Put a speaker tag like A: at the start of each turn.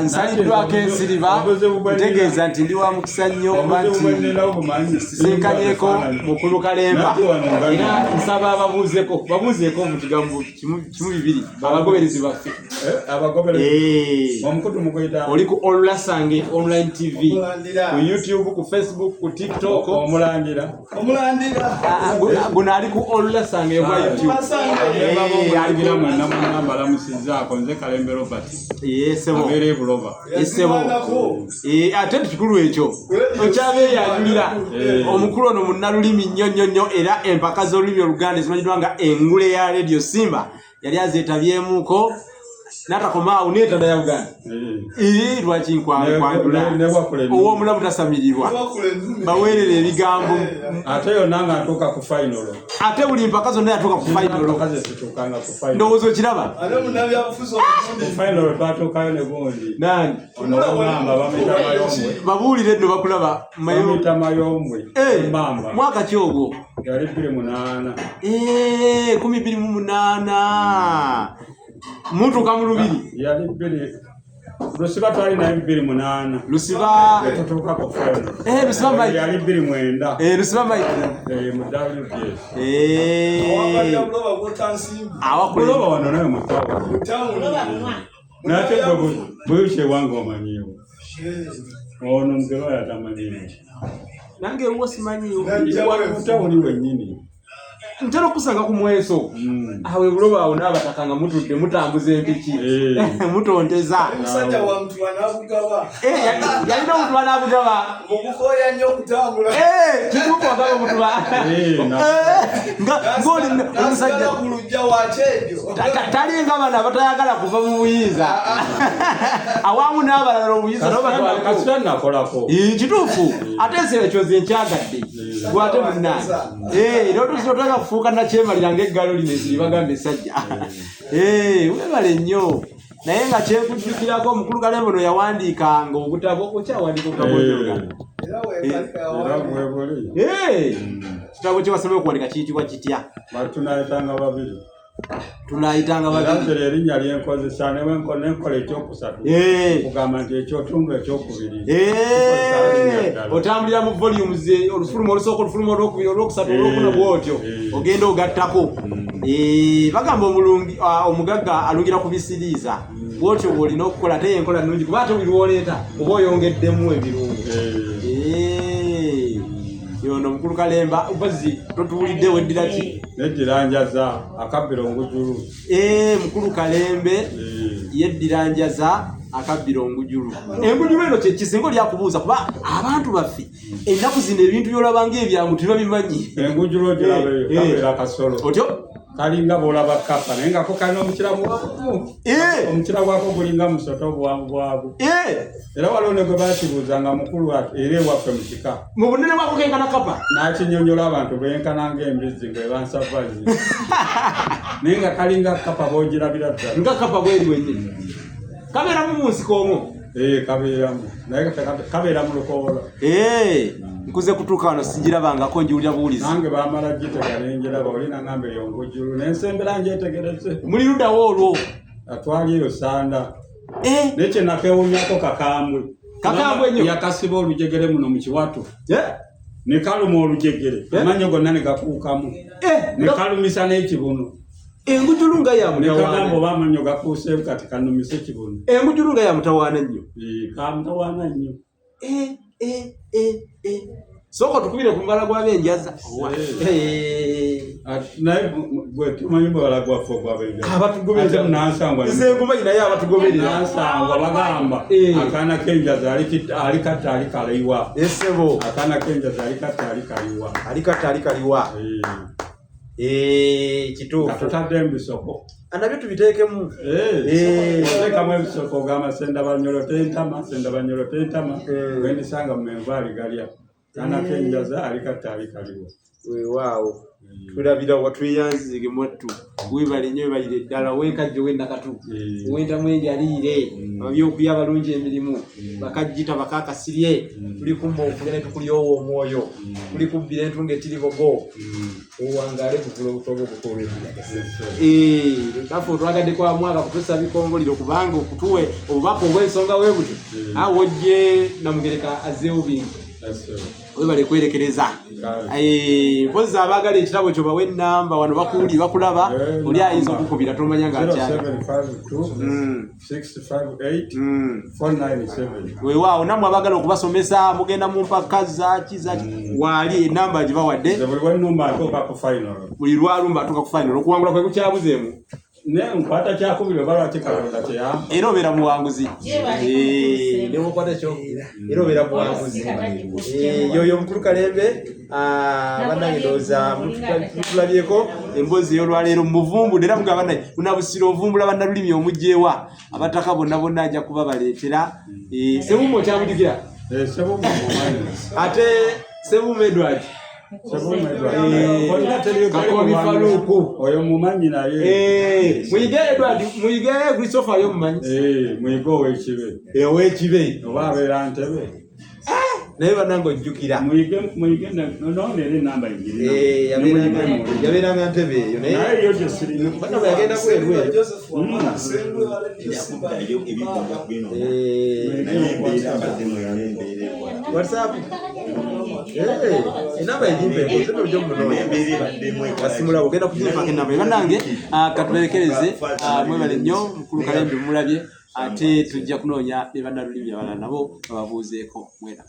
A: Nsaliddwako ensiriba ntegeeza nti ndi wa mukisa nnyo okuba nti sisinkanyeeko Mukulu Kalemba era nsaba babuuzeeko omukigambo kimu bibiri abagoberezi baffe oli ku Olulansange online TV ku YouTube ku Facebook ku TikTok guno ali ku Olulansange gwa YouTube
B: nze Kalembe Robert
A: yesebo ate kikulu ekyo okyabeeyagulira omukulu ono munnalulimi nnyo era empaka z'olulimi Oluganda zimanyiddwa nga engule ya Radio Simba yali azeetabyemuko n'atakomaawo neetada ya Buganda lwaki nkwangula ow'omulamu tasamirirwa baweerera ebigambo
B: ate yonna nga atuuka ku final
A: ate buli mpaka zonna yatuuka ku final ndowooza okiraba nani babuulire nno bakulaba mwaka ki ogwo
B: yali 28
A: 2008 mutuuka mu lubiri
B: yali 2 Lusiba twali na 28
A: Lusiba
B: tutuuka ku final
A: Lusiba mai
B: yali 29
A: Lusiba mai
B: mu WPS
A: awakuloba
B: wano naye mutawo bweshe wangu omanyiwo ono mugero yatamanyiwo
A: nange uwo simanyiwo
B: mutawo ni wennyini
A: ntera okusanga ku mweso awe buloba awo n'abatakanga mutudde mutambuza empiki mutonteza
C: omusajja wa Mutwa n'Abugaba
A: yalina Omutwa n'Abugaba
C: omukoya nnyo okutambula
A: kituufu agaba Omutwa ng'oli omusajja
C: kulujja wakyejo
A: talinga abana abatayagala kuva mu buyinza awamu n'abalala obuyinza
B: kasita nakolako
A: kituufu ate ensera ekyozi enkyagadde gwate munnange era otuziotwaga kufuuka nakyemalira ng'eggalo lino eziri bagamba essajja webale nnyo naye nga kyekujjukirako Omukulu Kalemba ono yawandiikanga obutabo okyawandiika obutabo kitabo kye basobola okuwandika kiyitibwa kitya tunayitanga babiri
B: erinnya lyenkozesa nenkola ekyokusatu kugamba nti ekyotundu ekyokubiri
A: otambulira mu volumes olufuluma olusooka olufuluma olwokubiri olwokusatu olwokuna bwotyo ogenda ogattako bagamba omugagga alungira ku bisiriiza bwotyo bwolina okukola ate yenkola nnungi kuba ate buli lwoleeta oba oyongeddemu ebirungo yono Omukulu Kalemba ubazi totuulidde weddira ki
B: neddira njaza akabbiro ngujulu
A: Mukulu Kalembe yeddira njaza akabbiro ngujulu engujulu eno kye kisingo lyakubuuza kuba abantu baffe ennaku zino ebintu byolabanga ebyangu tebabimanyi
B: engujulu ogirabe kabeera kasolo
A: otyo
B: kalinga bolaba kapa naye nga ko kalina omukiramu omukira gwako gulinga musoto bwangu bwago era waliwo ne gwe bakibuuzanga mukulu era ewaffe mu kika
A: mu bunene bwako kenkana kapa
B: n'akinyonyola abantu benkana ng'embizzi nga ebansavazi naye nga kalinga kapa boogirabira ddala
A: nga kapa bweri wennyini kabeeramu mu nsiko omwo
B: kabeeramu naye kabeera mu lukoola
A: nkuze kutuuka wano singirabangako njiwulira buwulizi
B: nange baamala gitega nenjiraba olina ngambe yongujulu nensembera njetegereze
A: muli luddawo olwo
B: atwali eyo sanda nekye nakewunyako kakambwe
A: nnyo
B: yakasiba olujegere muno mu kiwatu ne kaluma olujegere amannyo gonna ne gakuukamu ne kalumisa n'ekibuno
A: engujulu nga ya
B: mutawaana oba amannyo gakuuseewo kati kanumise ekibuno
A: engujulu nga ya mutawaana nnyo
B: kamutawaana nnyo
A: soko tukubire ku ngala gw'abenjaza
B: naye gwe tumanyi bwala gwaffe ogw'abenjaza
A: abatugobereza
B: munansangwa
A: nze ngumanyi naye abatugoberera
B: nansangwa bagamba akaana k'enjaza alikatta alikaliwa
A: esebo
B: akaana k'enjaza alikatta alikaliwa
A: alikatta alikaliwa kituufu
B: tutadde mbisoko
A: anabyo tubiteekemu
B: teekamu ebisoko ogamba senda banyolo tentama bwendisanga mu menvaali galya akaana k'enjaza alikatta alikaliwa
A: Weewaawo. Tulabira watweyanzige mwattu. Weebale nnyo weebalire ddala wenkajjo wennakatu. Wentamu enjaliire. Abyokulya abalungi emirimu. Bakajjita bakakasirye. Tuli kumba okugenda tukulyowo omwoyo. Tuli kubbira entunga etiribogo. Owangaale kuvula obutobo obukowe. Kaffe twagadde kwa mwaka kutusa bikongoliro kubanga okutuwe obubaka obw'ensonga weebuti. Awojje Namugereka azzeewo bingi. Webale kwerekereza. Mpozi abaagala ekitabo kyo bawe ennamba wano bakuwulira bakulaba oli ayinza okukubira tomanya ng'akyali.
B: 0752-658-497.
A: Weewaawo nammwe abaagala okubasomesa mugenda mu mpaka zaki waali ennamba gibawadde. Buli lwalumba atuuka ku final okuwangula kwe kukyabuzeemu.
B: Nkwata kyakubiri oba kikalonda kyeyamba.
A: Era obeera muwanguzi. Ne mukwata kyokubiri. Era obeera muwanguzi. Yoyo Mukulu Kalembe bannange ndowooza mutulabyeko emboozi ey'olwaleero mu buvumbu era mugamba bannange munabusira ovumbula bannalulimi omugyeewa abataka bonna bonna ajja kuba baleetera. Ssebuumu okyamujjukira? Ate Ssebuumu Edward. Kakobi Faluku
B: oyo mumanyi naye.
A: Muyige Edward, muyige Christopher yo mumanyi.
B: Muyige ow'ekibe.
A: Ow'ekibe.
B: Oba abeera Ntebe.
A: Naye bannange ojjukira.
B: Muyige noneera ennamba engiri.
A: Yabeeranga Ntebe eyo
B: naye yo gye siri.
A: Bano bwe yagenda kweru. WhatsApp. Enamba egimpe ekoseno byo munonya. Basimula ogenda kugimpaka enamba. Bannange katuberekereze mwebale nnyo Mukulu Kalembe mulabye ate tujja kunoonya ne bannalulimi abalala nabo bababuuzeeko mwera.